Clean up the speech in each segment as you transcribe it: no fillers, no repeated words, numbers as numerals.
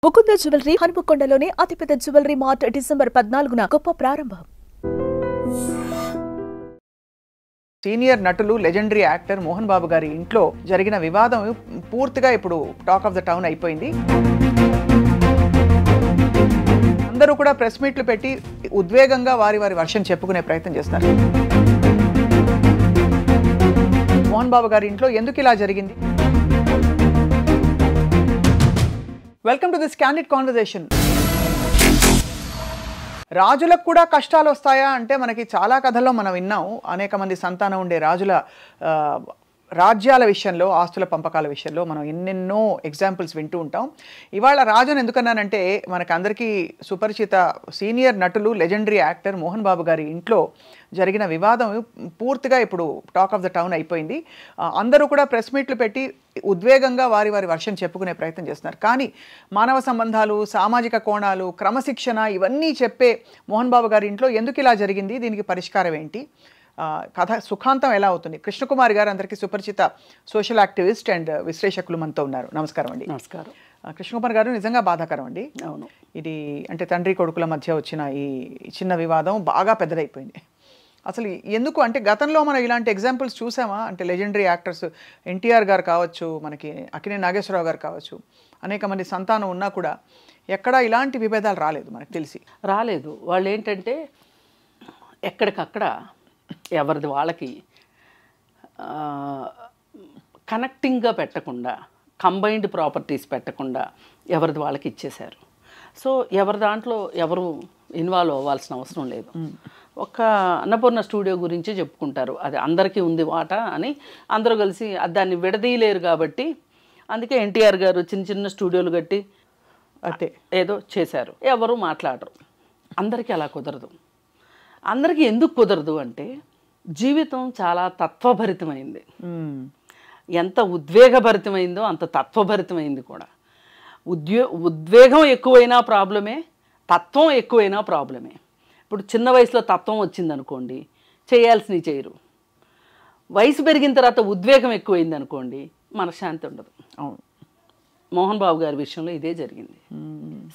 Mukunda jewellery హనుమకొండలోని అతిపెద్ద jewellery mart December 14న గొప్ప ప్రారంభం. సీనియర్ నటులు లెజెండరీ యాక్టర్ మోహన్ బాబు గారి ఇంట్లో జరిగిన వివాదం పూర్తిగా ఇప్పుడు టాక్ ఆఫ్ ద టౌన్ అయిపోయింది. అందరూ కూడా ప్రెస్ మీట్లు పెట్టి ఉద్వేగంగా వారి వర్షన్ చెప్పుకునే ప్రయత్నం చేస్తారు. మోహన్ బాబు గారి ఇంట్లో ఎందుకు ఇలా జరిగింది? Welcome to this candid conversation. రాజులకు కూడా కష్టాలు వస్తాయా అంటే మనకి చాలా కథల్లో మనం విన్నాం. అనేక మంది సంతానం ఉండే రాజుల రాజ్యాల విషయంలో, ఆస్తుల పంపకాల విషయంలో మనం ఎన్నెన్నో ఎగ్జాంపుల్స్ వింటూ ఉంటాం. ఇవాళ రాజును ఎందుకన్నానంటే మనకు అందరికీ సుపరిచిత సీనియర్ నటులు లెజెండరీ యాక్టర్ మోహన్ బాబు గారి ఇంట్లో జరిగిన వివాదం పూర్తిగా ఇప్పుడు టాక్ ఆఫ్ ద టౌన్ అయిపోయింది. అందరూ కూడా ప్రెస్ మీట్లు పెట్టి ఉద్వేగంగా వారి వర్షన్ చెప్పుకునే ప్రయత్నం చేస్తున్నారు. కానీ మానవ సంబంధాలు, సామాజిక కోణాలు, క్రమశిక్షణ ఇవన్నీ చెప్పే మోహన్ బాబు గారి ఇంట్లో ఎందుకు ఇలా జరిగింది, దీనికి పరిష్కారం ఏంటి, కథ సుఖాంతం ఎలా అవుతుంది? కృష్ణకుమార్ గారు అందరికీ సుపరిచిత సోషల్ యాక్టివిస్ట్ అండ్ విశ్లేషకులు మనతో ఉన్నారు. నమస్కారం అండి. నమస్కారం. కృష్ణకుమార్ గారు, నిజంగా బాధాకరం అండి. అవును, ఇది అంటే తండ్రి కొడుకుల మధ్య వచ్చిన ఈ చిన్న వివాదం బాగా పెద్దదైపోయింది. అసలు ఎందుకు అంటే గతంలో మనం ఇలాంటి ఎగ్జాంపుల్స్ చూసామా? అంటే లెజెండరీ యాక్టర్స్ ఎన్టీఆర్ గారు కావచ్చు, మనకి అక్కినేని నాగేశ్వరరావు గారు కావచ్చు, అనేక మంది సంతానం ఉన్నా కూడా ఎక్కడా ఇలాంటి విభేదాలు రాలేదు, మనకు తెలిసి రాలేదు. వాళ్ళు ఏంటంటే ఎక్కడికక్కడ ఎవరిది వాళ్ళకి కనెక్టింగ్గా పెట్టకుండా, కంబైన్డ్ ప్రాపర్టీస్ పెట్టకుండా ఎవరిది వాళ్ళకి ఇచ్చేశారు. సో ఎవరి దాంట్లో ఎవరు ఇన్వాల్వ్ అవ్వాల్సిన అవసరం లేదు. ఒక అన్నపూర్ణ స్టూడియో గురించి చెప్పుకుంటారు, అది అందరికీ ఉంది వాటా అని. అందరూ కలిసి దాన్ని విడదీయలేరు కాబట్టి అందుకే ఎన్టీఆర్ గారు చిన్న చిన్న స్టూడియోలు కట్టి అంటే ఏదో చేశారు. ఎవరు మాట్లాడరు. అందరికీ అలా కుదరదు. అందరికీ ఎందుకు కుదరదు అంటే జీవితం చాలా తత్వభరితమైంది. ఎంత ఉద్వేగభరితమైందో అంత తత్వభరితమైంది కూడా. ఉద్వేగం ఎక్కువైనా ప్రాబ్లమే, తత్వం ఎక్కువైనా ప్రాబ్లమే. ఇప్పుడు చిన్న వయసులో తత్వం వచ్చిందనుకోండి, చేయాల్సినవి చేయరు. వయసు పెరిగిన తర్వాత ఉద్వేగం ఎక్కువైంది అనుకోండి, మనశ్శాంతి ఉండదు. అవును, మోహన్ బాబు గారి విషయంలో ఇదే జరిగింది.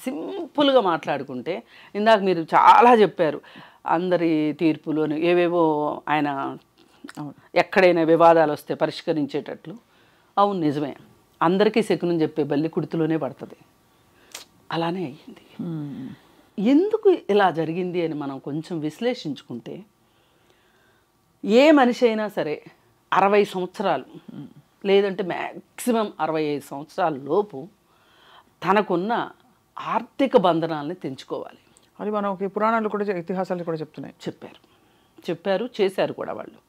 సింపుల్గా మాట్లాడుకుంటే, ఇందాక మీరు చాలా చెప్పారు అందరి తీర్పులోని ఏవేవో ఆయన ఎక్కడైనా వివాదాలు వస్తే పరిష్కరించేటట్లు. అవును, నిజమే. అందరికీ శకునం చెప్పే బల్లి కుడితిలోనే పడుతుంది. అలానే అయ్యింది. ఎందుకు ఇలా జరిగింది అని మనం కొంచెం విశ్లేషించుకుంటే, ఏ మనిషి అయినా సరే 60 సంవత్సరాలు లేదంటే మ్యాక్సిమం 65 సంవత్సరాల లోపు తనకున్న ఆర్థిక బంధనాలని తెంచుకోవాలి. అది మనకి పురాణాలు కూడా, ఇతిహాసాలు కూడా చెప్తున్నాయి. చెప్పారు, చేశారు కూడా వాళ్ళు.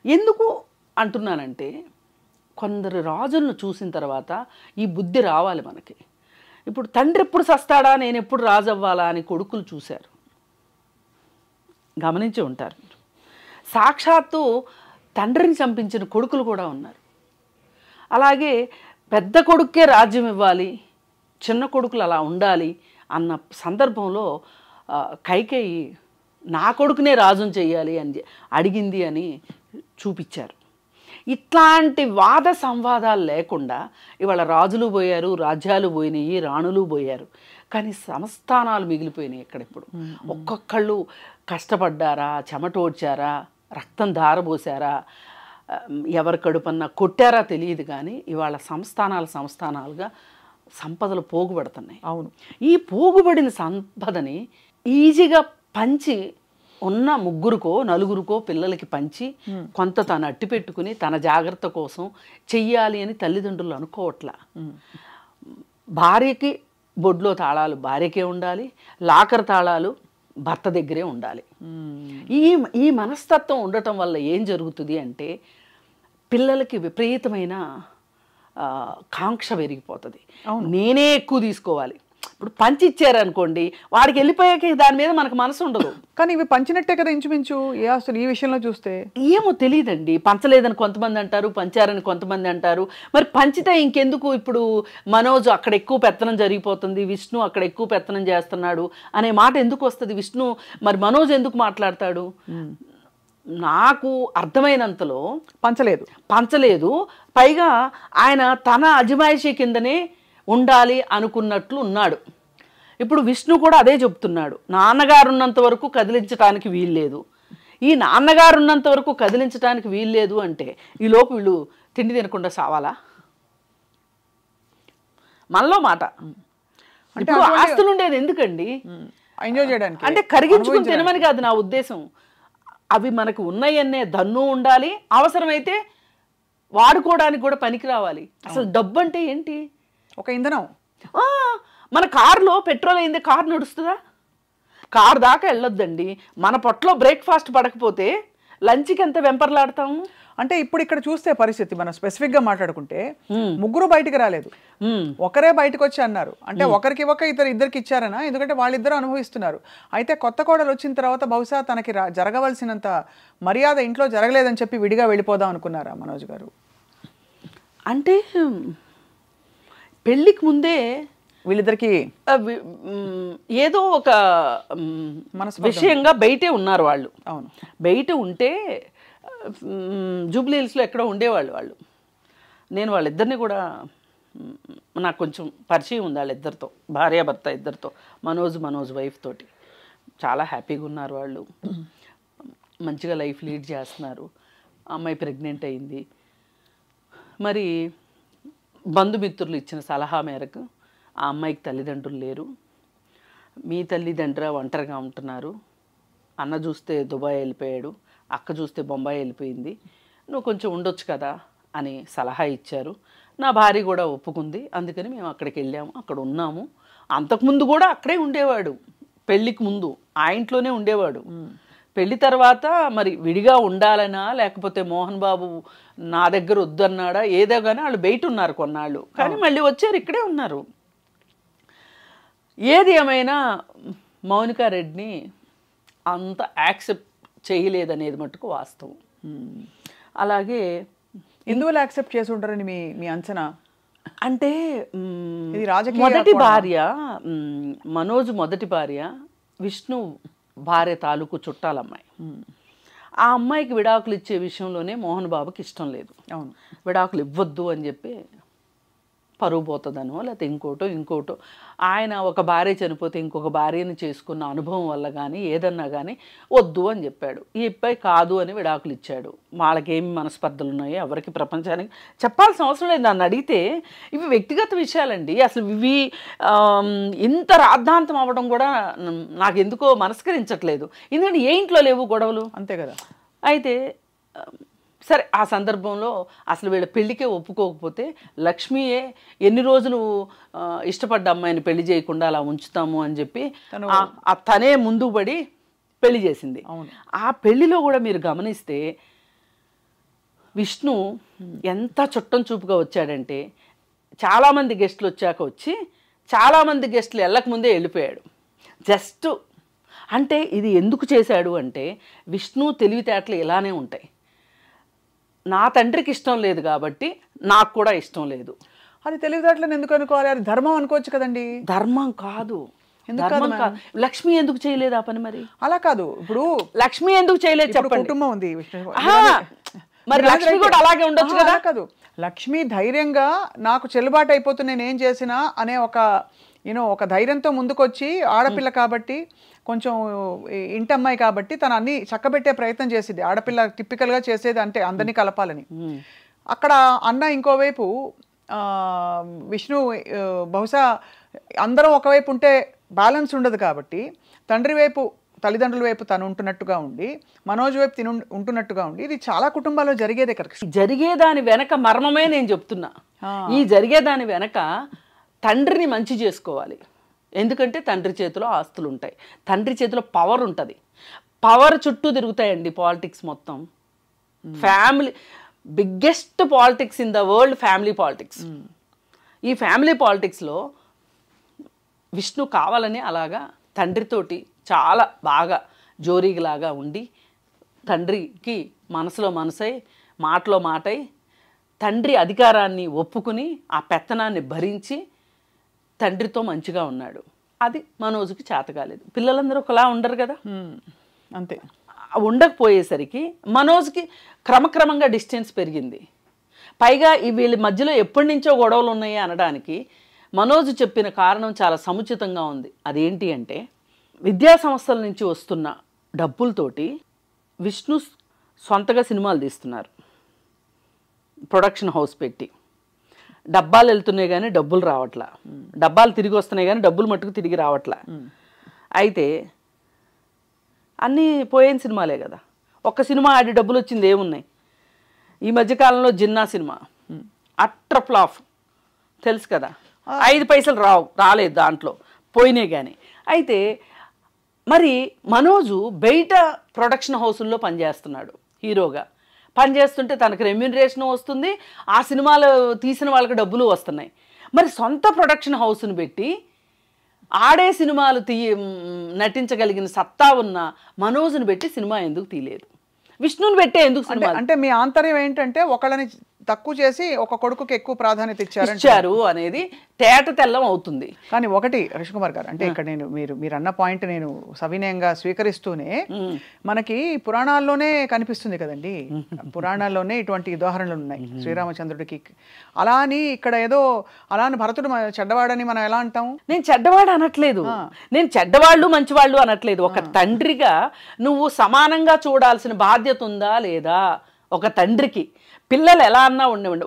ఎందుకు అంటున్నానంటే, కొందరు రాజులను చూసిన తర్వాత ఈ బుద్ధి రావాలి మనకి. ఇప్పుడు తండ్రి ఎప్పుడు సస్తాడా, నేను ఎప్పుడు రాజు అవ్వాలా అని కొడుకులు చూశారు, గమనించి ఉంటారు. సాక్షాత్తు తండ్రిని చంపించిన కొడుకులు కూడా ఉన్నారు. అలాగే పెద్ద కొడుకే రాజ్యం ఇవ్వాలి, చిన్న కొడుకులు అలా ఉండాలి అన్న సందర్భంలో కైకేయి నా కొడుకునే రాజుని చెయ్యాలి అని అడిగింది అని చూపించారు. ఇట్లాంటి వాద సంవాదాలు లేకుండా ఇవాళ రాజులు పోయారు, రాజ్యాలు పోయినాయి, రాణులు పోయారు, కానీ సంస్థానాలు మిగిలిపోయినాయి. ఎక్కడెప్పుడు ఒక్కొక్కళ్ళు కష్టపడ్డారా, చెమటోడ్చారా, రక్తం ధారపోసారా, ఎవరి కడుపన్నా కొట్టారా తెలియదు, కానీ ఇవాళ సంస్థానాలుగా సంపదలు పోగుపడుతున్నాయి. అవును, ఈ పోగుబడిన సంపదని ఈజీగా పంచి ఉన్న ముగ్గురుకో నలుగురికో పిల్లలకి పంచి కొంత తను అట్టి పెట్టుకుని తన జాగ్రత్త కోసం చెయ్యాలి అని తల్లిదండ్రులు అనుకోవట్లా. భార్యకి బొడ్లో తాళాలు భార్యకే ఉండాలి, లాకర్ తాళాలు భర్త దగ్గరే ఉండాలి. ఈ మనస్తత్వం ఉండటం వల్ల ఏం జరుగుతుంది అంటే పిల్లలకి విపరీతమైన కాంక్ష పెరిగిపోతుంది. నేనే ఎక్కువ తీసుకోవాలి. ఇప్పుడు పంచి ఇచ్చారనుకోండి, వాడికి వెళ్ళిపోయాక దాని మీద మనకు మనసు ఉండదు. కానీ ఇవి పంచినట్టే కదా ఇంచుమించు. అసలు ఈ విషయంలో చూస్తే ఏమో తెలియదండి. పంచలేదని కొంతమంది అంటారు, పంచారని కొంతమంది అంటారు. మరి పంచితే ఇంకెందుకు? ఇప్పుడు మనోజ్ అక్కడ ఎక్కువ పెత్తనం జరిగిపోతుంది, విష్ణు అక్కడ ఎక్కువ పెత్తనం చేస్తున్నాడు అనే మాట ఎందుకు వస్తుంది? విష్ణు మరి మనోజ్ ఎందుకు మాట్లాడతాడు? నాకు అర్థమైనంతలో పంచలేదు. పైగా ఆయన తన అజమాయిషీ కిందనే ఉండాలి అనుకున్నట్లు ఉన్నాడు. ఇప్పుడు విష్ణు కూడా అదే చెప్తున్నాడు, నాన్నగారు ఉన్నంత వరకు కదిలించడానికి వీల్లేదు. ఈ నాన్నగారు ఉన్నంత వరకు కదిలించడానికి వీల్లేదు అంటే ఈలోపు వీళ్ళు తిండి తినకుండా సావాలా? మనలో మాట. ఇప్పుడు ఆస్తులు ఉండేది ఎందుకండి? ఎంజాయ్ చేయడానికి, అంటే కరిగించుకుని తినమని కాదు నా ఉద్దేశం. అవి మనకు ఉన్నాయన్నే దన్ను ఉండాలి, అవసరమైతే వాడుకోవడానికి కూడా పనికి రావాలి. అసలు డబ్బు అంటే ఏంటి? ఒక ఇంధనం. మన కారులో పెట్రోల్ అయింది, కారు నడుస్తుందా? కారు దాకా వెళ్ళొద్దండి. మన పొట్టలో బ్రేక్ఫాస్ట్ పడకపోతే లంచ్కి ఎంత వెంపర్లాడతాము. అంటే ఇప్పుడు ఇక్కడ చూస్తే పరిస్థితి మనం స్పెసిఫిక్ గా మాట్లాడుకుంటే ముగ్గురు బయటికి రాలేదు, ఒకరే బయటకు వచ్చి అన్నారు. అంటే ఒకరికి ఇవ్వక ఇద్దరికి ఇచ్చారనా? ఎందుకంటే వాళ్ళిద్దరూ అనుభవిస్తున్నారు. అయితే కొత్త కోడలు వచ్చిన తర్వాత బహుశా తనకి జరగవలసినంత మర్యాద ఇంట్లో జరగలేదని చెప్పి విడిగా వెళ్ళిపోదాం అనుకున్నారా మనోజ్ గారు? అంటే పెళ్ళికి ముందే వీళ్ళిద్దరికి ఏదో ఒక విషయంగా బయటే ఉన్నారు వాళ్ళు. అవును, బయట ఉంటే జూబ్లీ హిల్స్లో ఎక్కడో ఉండేవాళ్ళు వాళ్ళు. నేను వాళ్ళిద్దరిని కూడా నాకు కొంచెం పరిచయం ఉంది వాళ్ళిద్దరితో, భార్యాభర్త ఇద్దరితో, మనోజ్ వైఫ్ తోటి. చాలా హ్యాపీగా ఉన్నారు వాళ్ళు, మంచిగా లైఫ్ లీడ్ చేస్తున్నారు. అమ్మాయి ప్రెగ్నెంట్ అయింది. మరి బంధుమిత్రులు ఇచ్చిన సలహా మేరకు ఆ అమ్మాయికి తల్లిదండ్రులు లేరు, మీ తల్లిదండ్రులు ఒంటరిగా ఉంటున్నారు, అన్న చూస్తే దుబాయ్ వెళ్ళిపోయాడు, అక్క చూస్తే బొంబాయి వెళ్ళిపోయింది, నువ్వు కొంచెం ఉండొచ్చు కదా అని సలహా ఇచ్చారు. నా భార్య కూడా ఒప్పుకుంది. అందుకని మేము అక్కడికి వెళ్ళాము, అక్కడ ఉన్నాము. అంతకుముందు కూడా అక్కడే ఉండేవాడు, పెళ్ళికి ముందు ఆ ఇంట్లోనే ఉండేవాడు. పెళ్లి తర్వాత మరి విడిగా ఉండాలనా లేకపోతే మోహన్ బాబు నా దగ్గర వద్దన్నాడా ఏదో కానీ వాళ్ళు బయట ఉన్నారు కొన్నాళ్ళు, కానీ మళ్ళీ వచ్చారు, ఇక్కడే ఉన్నారు. ఏది ఏమైనా మౌనికా రెడ్డిని అంత యాక్సెప్ట్ చేయలేదనేది మటుకు వాస్తవం. అలాగే ఎందువల్ల యాక్సెప్ట్ చేసి ఉంటారని మీ అంచనా? అంటే ఇది రాజకీయ మొదటి భార్య మనోజ్ మొదటి భార్య విష్ణు భార్య తాలూకు చుట్టాలమ్మాయి. ఆ అమ్మాయికి విడాకులు ఇచ్చే విషయంలోనే మోహన్ బాబుకి ఇష్టం లేదు. అవును, విడాకులు ఇవ్వద్దు అని చెప్పి పరువు పోతుందనో లేకపోతే ఇంకోటో ఆయన ఒక భార్య చనిపోతే ఇంకొక భార్యని చేసుకున్న అనుభవం వల్ల కానీ ఏదన్నా కానీ వద్దు అని చెప్పాడు. ఈ అబ్బాయి కాదు అని విడాకులు ఇచ్చాడు. వాళ్ళకేమి మనస్పర్ధలు ఉన్నాయో ఎవరికి ప్రపంచానికి చెప్పాల్సిన అవసరం లేదు. నన్ను అడిగితే ఇవి వ్యక్తిగత విషయాలండి. అసలు ఇవి ఇంత రాద్ధాంతం అవ్వడం కూడా నాకు ఎందుకో మనస్కరించట్లేదు. ఎందుకంటే ఏ ఇంట్లో లేవు గొడవలు, అంతే కదా. అయితే సరే ఆ సందర్భంలో అసలు వీళ్ళ పెళ్ళికే ఒప్పుకోకపోతే లక్ష్మియే ఎన్ని రోజులు ఇష్టపడ్డ అమ్మాయిని పెళ్లి చేయకుండా అలా ఉంచుతాము అని చెప్పి తనే ముందుకు పడి పెళ్లి చేసింది. ఆ పెళ్లిలో కూడా మీరు గమనిస్తే విష్ణు ఎంత చుట్టం చూపుగా వచ్చాడంటే చాలామంది గెస్టులు వచ్చాక వచ్చి చాలామంది గెస్టులు వెళ్ళకముందే వెళ్ళిపోయాడు. జస్ట్ అంటే ఇది ఎందుకు చేశాడు అంటే విష్ణు తెలివితేటలు ఇలానే ఉంటాయి. నా తండ్రికి ఇష్టం లేదు కాబట్టి నాకు కూడా ఇష్టం లేదు. అది తెలివితేటలను ఎందుకు అనుకోవాలి? అది ధర్మం అనుకోవచ్చు కదండి. ధర్మం కాదు. లక్ష్మి ఎందుకు చేయలేదు ఆ పని? మరి అలా కాదు, ఇప్పుడు లక్ష్మి ఎందుకు చేయలేదు చెప్పండి. కుటుంబం ఉంది, మరి లక్ష్మి కూడా అలాగే ఉండొచ్చు కదా. కాదు, లక్ష్మి ధైర్యంగా నాకు చెల్లుబాటు అయిపోతుంది నేను ఏం చేసినా అనే ఒక ధైర్యంతో ముందుకొచ్చి ఆడపిల్ల కాబట్టి కొంచెం ఇంటమ్మాయి కాబట్టి తను అన్ని చక్కబెట్టే ప్రయత్నం చేసింది. ఆడపిల్ల టిపికల్గా చేసేది అంటే అందరినీ కలపాలని. అక్కడ అన్న ఇంకోవైపు విష్ణు బహుశా అందరం ఒకవైపు ఉంటే బ్యాలెన్స్ ఉండదు కాబట్టి తండ్రి వైపు తల్లిదండ్రుల వైపు తను ఉంటున్నట్టుగా ఉండి మనోజ్ వైపు తిను ఉంటున్నట్టుగా ఉండి ఇది చాలా కుటుంబాల్లో జరిగేదే కదా. జరిగేదాని వెనక మర్మమే నేను చెప్తున్నా. ఈ జరిగేదాని వెనక తండ్రిని మంచి చేసుకోవాలి. ఎందుకంటే తండ్రి చేతిలో ఆస్తులు ఉంటాయి, తండ్రి చేతిలో పవర్ ఉంటుంది. పవర్ చుట్టూ తిరుగుతాయండి పాలిటిక్స్ మొత్తం. Family biggest politics in the world family politics. ఈ ఫ్యామిలీ పాలిటిక్స్లో విష్ణు కావాలని అలాగా తండ్రితోటి చాలా బాగా జోరీలాగా ఉండి తండ్రికి మనసులో మనసై మాటలో మాటై తండ్రి అధికారాన్ని ఒప్పుకుని ఆ పెత్తనాన్ని భరించి తండ్రితో మంచిగా ఉన్నాడు. అది మనోజ్కి చేత కాలేదు. పిల్లలందరూ ఒకలా ఉండరు కదా, అంతే. ఉండకపోయేసరికి మనోజ్కి క్రమక్రమంగా డిస్టెన్స్ పెరిగింది. పైగా వీళ్ళ మధ్యలో ఎప్పటి నుంచో గొడవలు ఉన్నాయి అనడానికి మనోజ్ చెప్పిన కారణం చాలా సముచితంగా ఉంది. అదేంటి అంటే విద్యా సంస్థల నుంచి వస్తున్న డబ్బులతోటి విష్ణు సొంతగా సినిమాలు తీస్తున్నారు, ప్రొడక్షన్ హౌస్ పెట్టి. డబ్బాలు వెళ్తున్నాయి కానీ డబ్బులు రావట్లా, డబ్బాలు తిరిగి వస్తున్నాయి కానీ డబ్బులు మట్టుకు తిరిగి రావట్లా. అయితే అన్నీ పోయిన సినిమాలే కదా, ఒక్క సినిమా ఆడి డబ్బులు వచ్చింది ఏమున్నాయి? ఈ మధ్యకాలంలో జిన్నా సినిమా అట్ర ఫ్లాప్, తెలుసు కదా, 5 పైసలు రాలేదు దాంట్లో, పోయినాయి కానీ. అయితే మరి మనోజు బయట ప్రొడక్షన్ హౌసుల్లో పనిచేస్తున్నాడు, హీరోగా పనిచేస్తుంటే తనకు రెమ్యూనరేషన్ వస్తుంది, ఆ సినిమాలు తీసిన వాళ్ళకి డబ్బులు వస్తున్నాయి. మరి సొంత ప్రొడక్షన్ హౌస్ని పెట్టి ఆడే సినిమాలు నటించగలిగిన సత్తా ఉన్న మనోజ్ని పెట్టి సినిమా ఎందుకు తీయలేదు? విష్ణుని పెట్టే ఎందుకు సినిమా? అంటే మీ ఆంతర్యం ఏంటంటే ఒకళ్ళని తక్కువ చేసి ఒక కొడుకుకి ఎక్కువ ప్రాధాన్యత ఇచ్చారు అనేది తేట తెల్లం అవుతుంది. కానీ ఒకటి రవికుమార్ గారు, అంటే ఇక్కడ మీరు అన్న పాయింట్ నేను సవినయంగా స్వీకరిస్తూనే, మనకి పురాణాల్లోనే కనిపిస్తుంది కదండి, పురాణాల్లోనే ఇటువంటి ఉదాహరణలు ఉన్నాయి. శ్రీరామచంద్రుడికి అలా అని ఇక్కడ ఏదో అలా అని భరతుడు చెడ్డవాడని మనం ఎలా అంటాము? నేను చెడ్డవాడు అనట్లేదు, నేను చెడ్డవాళ్ళు మంచివాళ్ళు అనట్లేదు. ఒక తండ్రిగా నువ్వు సమానంగా చూడాల్సిన బాధ్యత ఉందా లేదా? ఒక తండ్రికి పిల్లలు ఎలా అన్నా ఉండేవండి.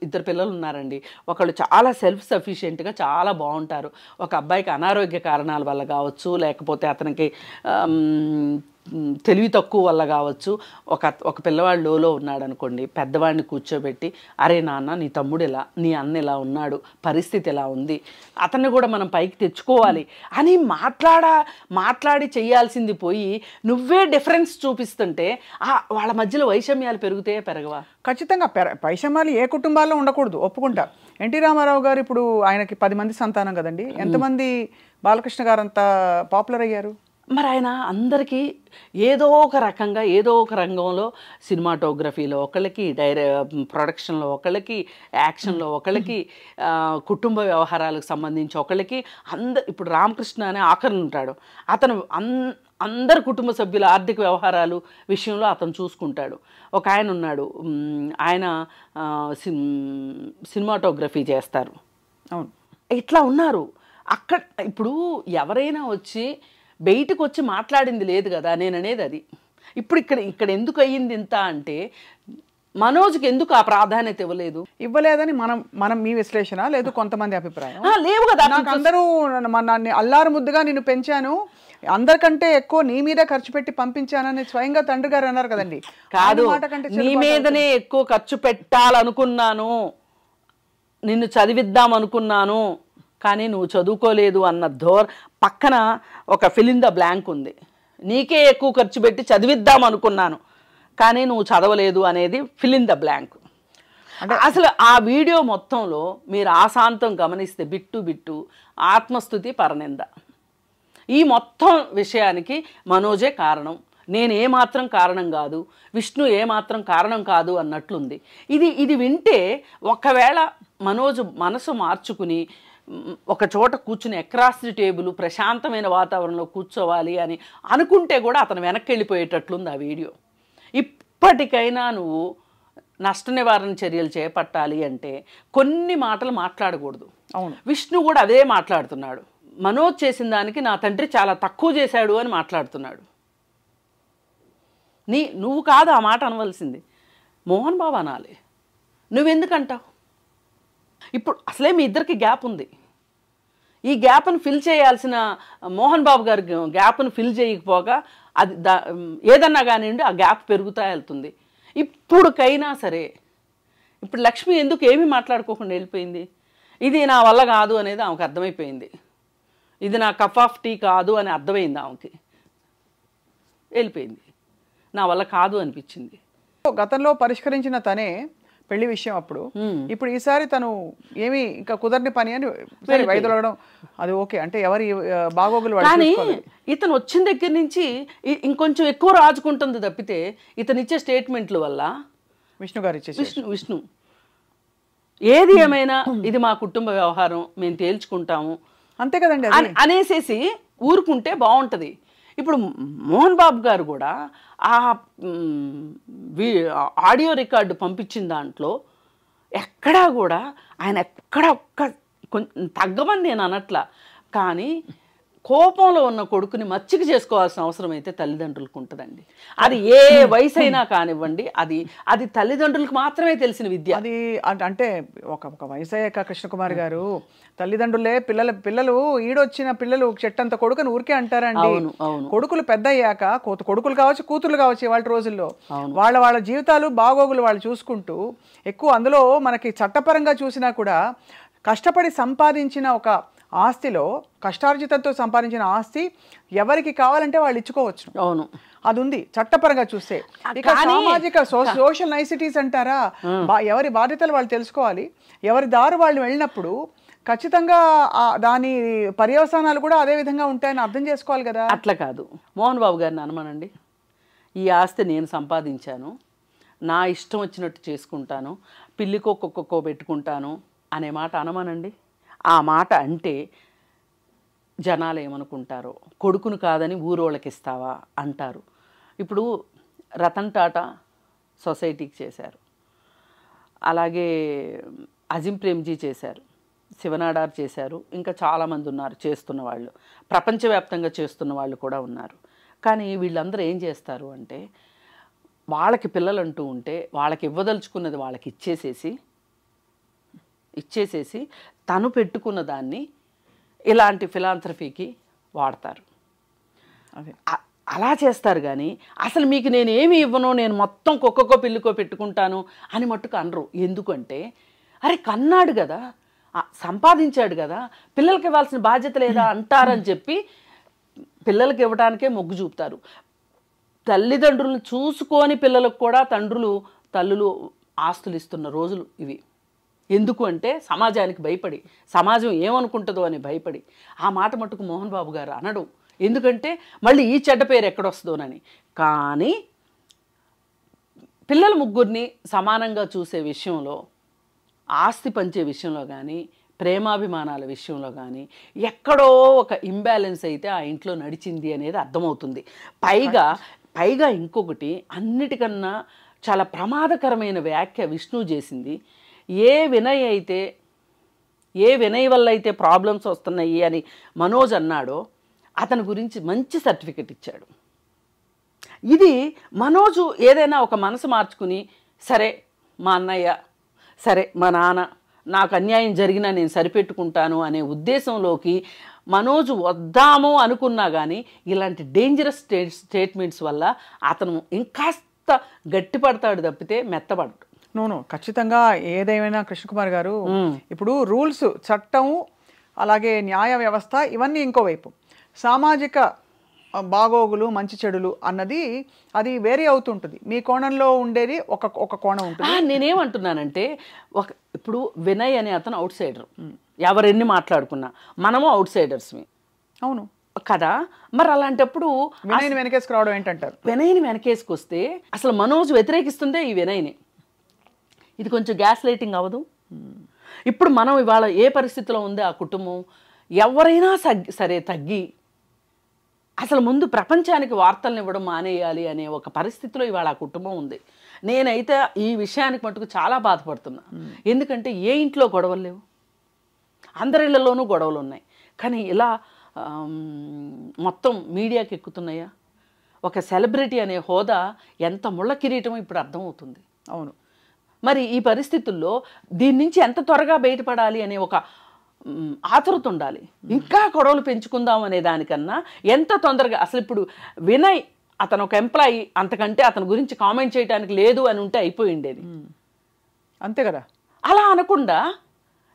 ఇద్దరు పిల్లలు ఉన్నారండి, ఒకళ్ళు చాలా సెల్ఫ్ సఫిషియెంట్గా చాలా బాగుంటారు. ఒక అబ్బాయికి అనారోగ్య కారణాల వల్ల కావచ్చు, లేకపోతే అతనికి తెలివి తక్కువ వల్ల కావచ్చు, ఒక పిల్లవాడు లోలో ఉన్నాడు అనుకోండి, పెద్దవాడిని కూర్చోబెట్టి, అరే నాన్న నీ తమ్ముడు ఎలా, నీ అన్న ఎలా ఉన్నాడు, పరిస్థితి ఎలా ఉంది, అతన్ని కూడా మనం పైకి తెచ్చుకోవాలి అని మాట్లాడి చేయాల్సింది పోయి నువ్వే డిఫరెన్స్ చూపిస్తుంటే వాళ్ళ మధ్యలో వైషమ్యాలు పెరగవా? ఖచ్చితంగా వైషమ్యాలు ఏ కుటుంబాల్లో ఉండకూడదు, ఒప్పుకుంటా. ఎన్టీ రామారావు గారు ఇప్పుడు ఆయనకి 10 మంది సంతానం కదండి, ఎంతమంది బాలకృష్ణ గారు అంత పాపులర్ అయ్యారు? మరి ఆయన అందరికీ ఏదో ఒక రకంగా ఏదో ఒక రంగంలో, సినిమాటోగ్రఫీలో ఒకళ్ళకి, ప్రొడక్షన్లో ఒకళ్ళకి, యాక్షన్లో ఒకళ్ళకి, కుటుంబ వ్యవహారాలకు సంబంధించి ఒకళ్ళకి, ఇప్పుడు రామకృష్ణ అనే ఆఖరణ ఉంటాడు, అతను అందరు కుటుంబ సభ్యుల ఆర్థిక వ్యవహారాలు విషయంలో అతను చూసుకుంటాడు. ఒక ఆయన ఉన్నాడు, ఆయన సినిమాటోగ్రఫీ చేస్తారు. అవును, ఇట్లా ఉన్నారు. అక్కడ ఇప్పుడు ఎవరైనా వచ్చి బయటకు వచ్చి మాట్లాడింది లేదు కదా, నేను అనేది అది. ఇప్పుడు ఇక్కడ ఎందుకు అయ్యింది ఇంత అంటే, మనోజ్కి ఎందుకు ఆ ప్రాధాన్యత ఇవ్వలేదని మనం మీ విశ్లేషణ, లేదు కొంతమంది అభిప్రాయం? లేవు కదా. నాకు అందరూ నన్ను అల్లారు ముద్దుగా నిన్ను పెంచాను, అందరికంటే ఎక్కువ నీ మీదే ఖర్చు పెట్టి పంపించానని స్వయంగా తండ్రి గారు అన్నారు కదండి. కాదు, నీ మీదనే ఎక్కువ ఖర్చు పెట్టాలనుకున్నాను, నిన్ను చదివిద్దాం అనుకున్నాను, కానీ నువ్వు చదువుకోలేదు అన్న పక్కన ఒక ఫిల్ ఇన్ ద బ్లాంక్ ఉంది. నీకే ఎక్కువ ఖర్చు పెట్టి చదివిద్దాం అనుకున్నాను కానీ నువ్వు చదవలేదు అనేది ఫిల్ ఇన్ ద బ్లాంక్. అంటే అసలు ఆ వీడియో మొత్తంలో మీరు ఆశాంతం గమనిస్తే బిట్టు ఆత్మస్తుతి పరనింద, ఈ మొత్తం విషయానికి మనోజే కారణం, నేను ఏమాత్రం కారణం కాదు, విష్ణు ఏమాత్రం కారణం కాదు అన్నట్లుంది. ఇది వింటే ఒకవేళ మనోజ్ మనసు మార్చుకుని ఒక చోట కూర్చుని అక్రాస్ ది టేబుల్ ప్రశాంతమైన వాతావరణంలో కూర్చోవాలి అని అనుకుంటే కూడా అతను వెనక్కి వెళ్ళిపోయేటట్లుంది ఆ వీడియో. ఇప్పటికైనా నువ్వు నష్ట నివారణ చర్యలు చేపట్టాలి అంటే కొన్ని మాటలు మాట్లాడకూడదు. అవును, విష్ణు కూడా అదే మాట్లాడుతున్నాడు. మనోజ్ చేసిన దానికి నా తండ్రి చాలా తక్కువ చేశాడు అని మాట్లాడుతున్నాడు. నువ్వు కాదు ఆ మాట అనవలసింది, మోహన్ బాబు అనాలి. నువ్వెందుకంటావు? ఇప్పుడు అసలే మీ ఇద్దరికి గ్యాప్ ఉంది, ఈ గ్యాప్ను ఫిల్ చేయాల్సిన మోహన్ బాబు గారి గ్యాప్ను ఫిల్ చేయకపోగా అది ఏదన్నా కానివ్వండి ఆ గ్యాప్ పెరుగుతా వెళ్తుంది. ఇప్పుడుకైనా సరే, ఇప్పుడు లక్ష్మి ఎందుకు ఏమీ మాట్లాడుకోకుండా వెళ్ళిపోయింది? ఇది నా వల్ల కాదు అనేది ఆమెకు అర్థమైపోయింది, ఇది నా కప్ ఆఫ్ టీ కాదు అని అర్థమైంది ఆమెకి, వెళ్ళిపోయింది. నా వల్ల కాదు అనిపించింది. గతంలో పరిష్కరించిన తనే పెళ్లి విషయం అప్పుడు, ఇప్పుడు ఈసారి తను ఏమి ఇంకా కుదరని పని అని వైదొలగడం అది ఓకే అంటే ఎవరి బాగోగులు. కానీ ఇతను వచ్చిన దగ్గర నుంచి ఇంకొంచెం ఎక్కువ రాజుకుంటుంది తప్పితే ఇతను ఇచ్చే స్టేట్మెంట్ల వల్ల విష్ణు గారు ఇచ్చే విష్ణు ఏది ఏమైనా ఇది మా కుటుంబ వ్యవహారం, మేము తేల్చుకుంటాము అంతే కదండి అనేసేసి ఊరుకుంటే బాగుంటుంది. ఇప్పుడు మోహన్ బాబు గారు కూడా ఆ ఆడియో రికార్డు పంపించిన దాంట్లో ఎక్కడా కూడా ఆయన ఒక్క తగ్గమని నేను అనట్లా, కానీ కోపంలో ఉన్న కొడుకుని మచ్చిక చేసుకోవాల్సిన అవసరం అయితే తల్లిదండ్రులకు ఉంటుందండి. అది ఏ వయసు అయినా కానివ్వండి, అది తల్లిదండ్రులకు మాత్రమే తెలిసిన విద్య. అది అంటే ఒక వయసు అయ్యాక కృష్ణకుమారి గారు తల్లిదండ్రులే పిల్లలు ఈడొచ్చిన పిల్లలు చెట్టంత కొడుకుని ఊరికే అంటారండి. కొడుకులు పెద్ద అయ్యాక కొడుకులు కావచ్చు, కూతుర్లు కావచ్చు, ఇవాళ రోజుల్లో వాళ్ళ జీవితాలు బాగోగులు వాళ్ళు చూసుకుంటూ ఎక్కువ అందులో మనకి చట్టపరంగా చూసినా కూడా కష్టపడి సంపాదించిన ఒక ఆస్తిలో, కష్టార్జితంతో సంపాదించిన ఆస్తి ఎవరికి కావాలంటే వాళ్ళు ఇచ్చుకోవచ్చు. అవును, అది ఉంది చట్టపరంగా చూస్తే. ఇక సామాజిక సోషల్ నైసిటీస్ అంటారా, ఎవరి బాధ్యతలు వాళ్ళు తెలుసుకోవాలి. ఎవరి దారి వాళ్ళు వెళ్ళినప్పుడు ఖచ్చితంగా దాని పర్యవసానాలు కూడా అదే విధంగా ఉంటాయని అర్థం చేసుకోవాలి కదా. అట్లా కాదు, మోహన్ బాబు గారిని అనమనండి, ఈ ఆస్తి నేను సంపాదించాను, నా ఇష్టం వచ్చినట్టు చేసుకుంటాను, పిల్లికో కుక్కకో పెట్టుకుంటాను అనే మాట అనమనండి. ఆ మాట అంటే జనాలు ఏమనుకుంటారో, కొడుకును కాదని ఊరోళ్ళకి ఇస్తావా అంటారు. ఇప్పుడు రతన్ టాటా సొసైటీకి చేశారు, అలాగే అజిమ్ ప్రేమ్జీ చేశారు, శివనాడార్ చేశారు, ఇంకా చాలామంది ఉన్నారు చేస్తున్న వాళ్ళు, ప్రపంచవ్యాప్తంగా చేస్తున్న వాళ్ళు కూడా ఉన్నారు. కానీ వీళ్ళందరూ ఏం చేస్తారు అంటే, వాళ్ళకి పిల్లలు అంటూ ఉంటే వాళ్ళకి ఇవ్వదలుచుకున్నది వాళ్ళకి ఇచ్చేసేసి తను పెట్టుకున్న దాన్ని ఇలాంటి ఫిలాంథ్రఫీకి వాడతారు. అలా చేస్తారు. కానీ అసలు మీకు నేను ఏమి ఇవ్వను, నేను మొత్తం కుక్కకో పిల్లికో పెట్టుకుంటాను అని మట్టుకు అనరు. ఎందుకంటే అరే కన్నాడు కదా, సంపాదించాడు కదా, పిల్లలకి ఇవ్వాల్సిన బాధ్యత లేదా అంటారని చెప్పి పిల్లలకి ఇవ్వడానికే మొగ్గు చూపుతారు. తల్లిదండ్రులను చూసుకొని పిల్లలకు కూడా తల్లులు ఆస్తులు ఇస్తున్న రోజులు ఇవి. ఎందుకు అంటే సమాజానికి భయపడి, సమాజం ఏమనుకుంటుందో అని భయపడి. ఆ మాట మట్టుకు మోహన్ బాబు గారు అనడు, ఎందుకంటే మళ్ళీ ఈ చెడ్డ పేరు ఎక్కడొస్తుందోనని. కానీ పిల్లల ముగ్గురిని సమానంగా చూసే విషయంలో, ఆస్తి పంచే విషయంలో కానీ, ప్రేమాభిమానాల విషయంలో కానీ ఎక్కడో ఒక ఇంబ్యాలెన్స్ అయితే ఆ ఇంట్లో నడిచింది అనేది అర్థమవుతుంది. పైగా ఇంకొకటి, అన్నిటికన్నా చాలా ప్రమాదకరమైన వ్యాఖ్య విష్ణు చేసింది. ఏ వినయ్ వల్ల అయితే ప్రాబ్లమ్స్ వస్తున్నాయి అని మనోజ్ అన్నాడో అతని గురించి మంచి సర్టిఫికెట్ ఇచ్చాడు. ఇది మనోజు ఏదైనా ఒక మనసు మార్చుకుని, సరే మా అన్నయ్య, సరే మా నాన్న నాకు అన్యాయం జరిగినా నేను సరిపెట్టుకుంటాను అనే ఉద్దేశంలోకి మనోజు వద్దాము అనుకున్నా కానీ ఇలాంటి డేంజరస్ స్టేట్మెంట్స్ వల్ల అతను ఇంకాస్త గట్టిపడతాడు తప్పితే మెత్తపడడు. నో ఖచ్చితంగా ఏదేమైనా కృష్ణకుమార్ గారు, ఇప్పుడు రూల్స్, చట్టం, అలాగే న్యాయ వ్యవస్థ ఇవన్నీ ఇంకోవైపు, సామాజిక బాగోగులు మంచి చెడులు అన్నది అది వేరే అవుతుంటుంది. మీ కోణంలో ఉండేది ఒక కోణం ఉంటుంది. నేనేమంటున్నానంటే ఇప్పుడు వినయ్ అనే అతను అవుట్ సైడర్, ఎవరెన్ని మాట్లాడుకున్నా మనము అవుట్ సైడర్స్మి. అవును కదా, మరి అలాంటప్పుడు వినయ్ని వెనకేసుకు రావడం ఏంటంటారు? వినయ్ని వెనకేసుకొస్తే అసలు మనోజ్ వ్యతిరేకిస్తుందే ఈ వినయ్ని. ఇది కొంచెం గ్యాస్ లైటింగ్ అవ్వదు? ఇప్పుడు మనం ఇవాళ ఏ పరిస్థితిలో ఉంది ఆ కుటుంబం, ఎవరైనా సరే తగ్గి అసలు ముందు ప్రపంచానికి వార్తలను ఇవ్వడం మానేయాలి అనే ఒక పరిస్థితిలో ఇవాళ ఆ కుటుంబం ఉంది. నేనైతే ఈ విషయానికి మటుకు చాలా బాధపడుతున్నా. ఎందుకంటే ఏ ఇంట్లో గొడవలు లేవు, అందరిళ్లలోనూ గొడవలు ఉన్నాయి. కానీ ఇలా మొత్తం మీడియాకి ఎక్కుతున్నాయా? ఒక సెలబ్రిటీ అనే హోదా ఎంత ముళ్ళ కిరీటమో ఇప్పుడు అర్థమవుతుంది. అవును, మరి ఈ పరిస్థితుల్లో దీని నుంచి ఎంత త్వరగా బయటపడాలి అనే ఒక ఆతృత ఉండాలి. ఇంకా గొడవలు పెంచుకుందాం అనే దానికన్నా ఎంత తొందరగా, అసలు ఇప్పుడు వినయ్ అతను ఒక ఎంప్లాయీ, అంతకంటే అతని గురించి కామెంట్ చేయడానికి లేదు అని ఉంటే అయిపోయిండేది. అంతే కదా. అలా అనకుండా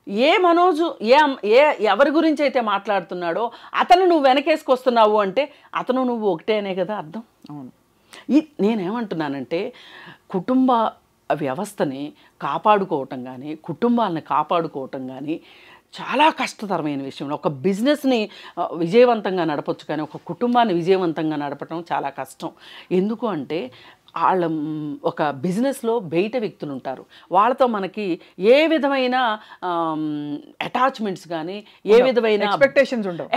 ఏ మనోజు ఎవరి గురించి అయితే మాట్లాడుతున్నాడో అతను నువ్వు వెనకేసుకొస్తున్నావు అంటే అతను నువ్వు ఒకటేనే కదా అర్థం. అవును, నేనేమంటున్నానంటే కుటుంబ వ్యవస్థని కాపాడుకోవటం కానీ, కుటుంబాలని కాపాడుకోవటం కానీ చాలా కష్టతరమైన విషయం. ఒక బిజినెస్ని విజయవంతంగా నడపచ్చు, కానీ ఒక కుటుంబాన్ని విజయవంతంగా నడపడం చాలా కష్టం. ఎందుకు అంటే వాళ్ళ ఒక బిజినెస్లో బయట వ్యక్తులు ఉంటారు, వాళ్ళతో మనకి ఏ విధమైన అటాచ్మెంట్స్ కానీ, ఏ విధమైన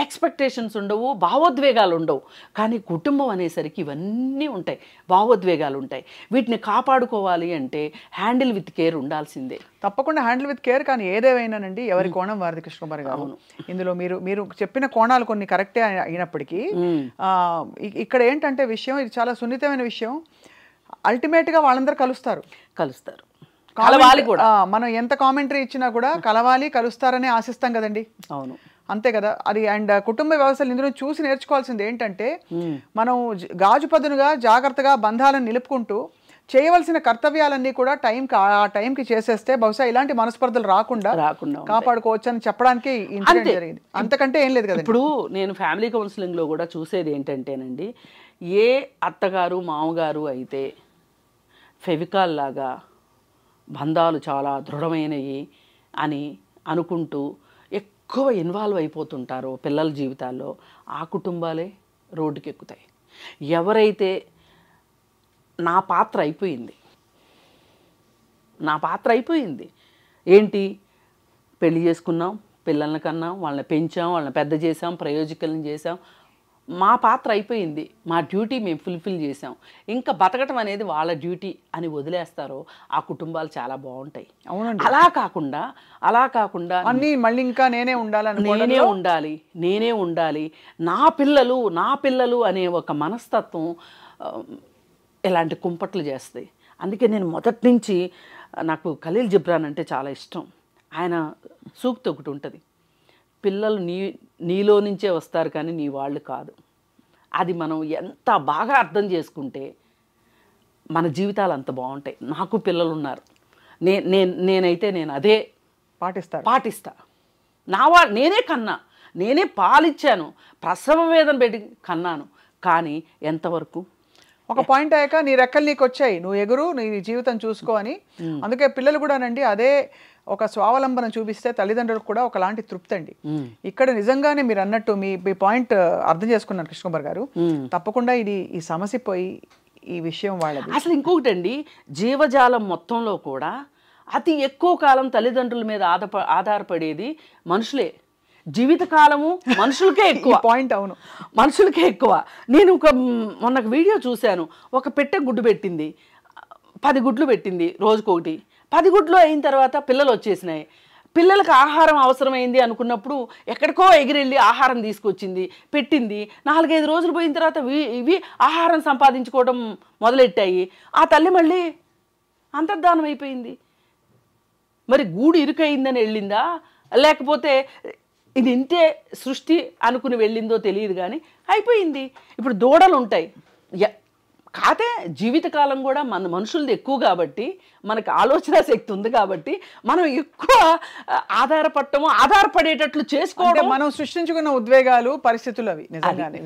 ఎక్స్పెక్టేషన్స్ ఉండవు, భావోద్వేగాలు ఉండవు. కానీ కుటుంబం అనేసరికి ఇవన్నీ ఉంటాయి, భావోద్వేగాలు ఉంటాయి. వీటిని కాపాడుకోవాలి అంటే హ్యాండిల్ విత్ కేర్ ఉండాల్సిందే. తప్పకుండా హ్యాండిల్ విత్ కేర్. కానీ ఏదేమైనానండి ఎవరి కోణం వారిది కృష్ణకుమారి గారు. ఇందులో మీరు చెప్పిన కోణాలు కొన్ని కరెక్టే అయినప్పటికీ ఇక్కడ ఏంటంటే విషయం, ఇది చాలా సున్నితమైన విషయం. అల్టిమేట్గా వాళ్ళందరూ కలుస్తారు. కలవాలి కూడా. మనం ఎంత కామెంటరీ ఇచ్చినా కూడా కలవాలి, కలుస్తారని ఆశిస్తాం కదండి. అవును, అంతే కదా అది. అండ్ కుటుంబ వ్యవస్థలు ఇందులో చూసి నేర్చుకోవాల్సింది ఏంటంటే మనం గాజు పదునుగా జాగ్రత్తగా బంధాలను నిలుపుకుంటూ చేయవలసిన కర్తవ్యాలన్నీ కూడా ఆ టైంకి చేసేస్తే బహుశా ఇలాంటి మనస్పర్ధలు రాకుండా కాపాడుకోవచ్చు అని చెప్పడానికి ఇన్సిడెంట్ జరిగింది. అంతకంటే ఏం లేదు కదా. ఇప్పుడు నేను ఫ్యామిలీ కౌన్సిలింగ్లో కూడా చూసేది ఏంటంటేనండి, ఏ అత్తగారు మామగారు అయితే ఫెవికాల్ లాగా బంధాలు చాలా దృఢమైనవి అని అనుకుంటూ ఎక్కువ ఇన్వాల్వ్ అయిపోతుంటారో పిల్లల జీవితాల్లో, ఆ కుటుంబాలే రోడ్డుకి ఎక్కుతాయి. ఎవరైతే నా పాత్ర అయిపోయింది ఏంటి, పెళ్లి చేసుకున్నాం, పిల్లల్ని కన్నాం, వాళ్ళని పెంచాం, వాళ్ళని పెద్ద చేసాం, ప్రయోజకులను చేసాం, మా పాత్ర అయిపోయింది, మా డ్యూటీ మేము ఫుల్ఫిల్ చేసాం, ఇంకా బతకటం అనేది వాళ్ళ డ్యూటీ అని వదిలేస్తారో ఆ కుటుంబాలు చాలా బాగుంటాయి. అలా కాకుండా అన్నీ మళ్ళీ ఇంకా నేనే ఉండాలి, నా పిల్లలు అనే ఒక మనస్తత్వం ఇలాంటి కుంపట్లు చేస్తాయి. అందుకే నేను మొదటి నుంచి నాకు ఖలీల్ జిబ్రాన్ అంటే చాలా ఇష్టం. ఆయన సూక్తి ఒకటి ఉంటుంది, పిల్లలు నీలో నుంచే వస్తారు కానీ నీ వాళ్ళు కాదు. అది మనం ఎంత బాగా అర్థం చేసుకుంటే మన జీవితాలు అంత బాగుంటాయి. నాకు పిల్లలు ఉన్నారు, నేనైతే అదే పాటిస్తా. నేనే కన్నా, నేనే పాలిచ్చాను, ప్రసవ వేదన పెట్టి కన్నాను. కానీ ఎంతవరకు ఒక పాయింట్ అయ్యాక నీ రెక్కలు నీకు వచ్చాయి, నువ్వు ఎగురు, నీ జీవితం చూసుకో అని. అందుకే పిల్లలు కూడానండి అదే ఒక స్వావలంబన చూపిస్తే తల్లిదండ్రులకు కూడా ఒకలాంటి తృప్తి అండి. ఇక్కడ నిజంగానే మీరు అన్నట్టు మీ పాయింట్ అర్థం చేసుకున్నాను కృష్ణకుమార్ గారు. తప్పకుండా ఈ సమస్య పోయి ఈ విషయం వాళ్ళది. అసలు ఇంకొకటి అండి, జీవజాలం మొత్తంలో కూడా అతి ఎక్కువ కాలం తల్లిదండ్రుల మీద ఆధారపడేది మనుషులే. జీవితకాలము మనుషులకే ఎక్కువ. పాయింట్ అవును, మనుషులకే ఎక్కువ. నేను మొన్న వీడియో చూశాను, ఒక పెట్టె గుడ్డు పెట్టింది, 10 గుడ్లు పెట్టింది రోజుకొకటి. 10 గుడ్లు అయిన తర్వాత పిల్లలు వచ్చేసినాయి. పిల్లలకు ఆహారం అవసరమైంది అనుకున్నప్పుడు ఎక్కడికో ఎగిరెళ్ళి ఆహారం తీసుకొచ్చింది, పెట్టింది. 4-5 రోజులు పోయిన తర్వాత ఇవి ఆహారం సంపాదించుకోవడం మొదలెట్టాయి. ఆ తల్లి మళ్ళీ అంతర్ధానం అయిపోయింది. మరి గూడు ఇరుకయిందని వెళ్ళిందా, లేకపోతే ఇది ఇంతే సృష్టి అనుకుని వెళ్ళిందో తెలియదు కానీ అయిపోయింది. ఇప్పుడు దూడలు ఉంటాయి, కాతే జీవితకాలం కూడా మన మనుషులది ఎక్కువ కాబట్టి, మనకు ఆలోచన శక్తి ఉంది కాబట్టి మనం ఎక్కువ ఆధారపడటము, ఆధారపడేటట్లు చేసుకోవడం, మనం సృష్టించుకున్న ఉద్వేగాలు పరిస్థితులు అవి నిజంగానే.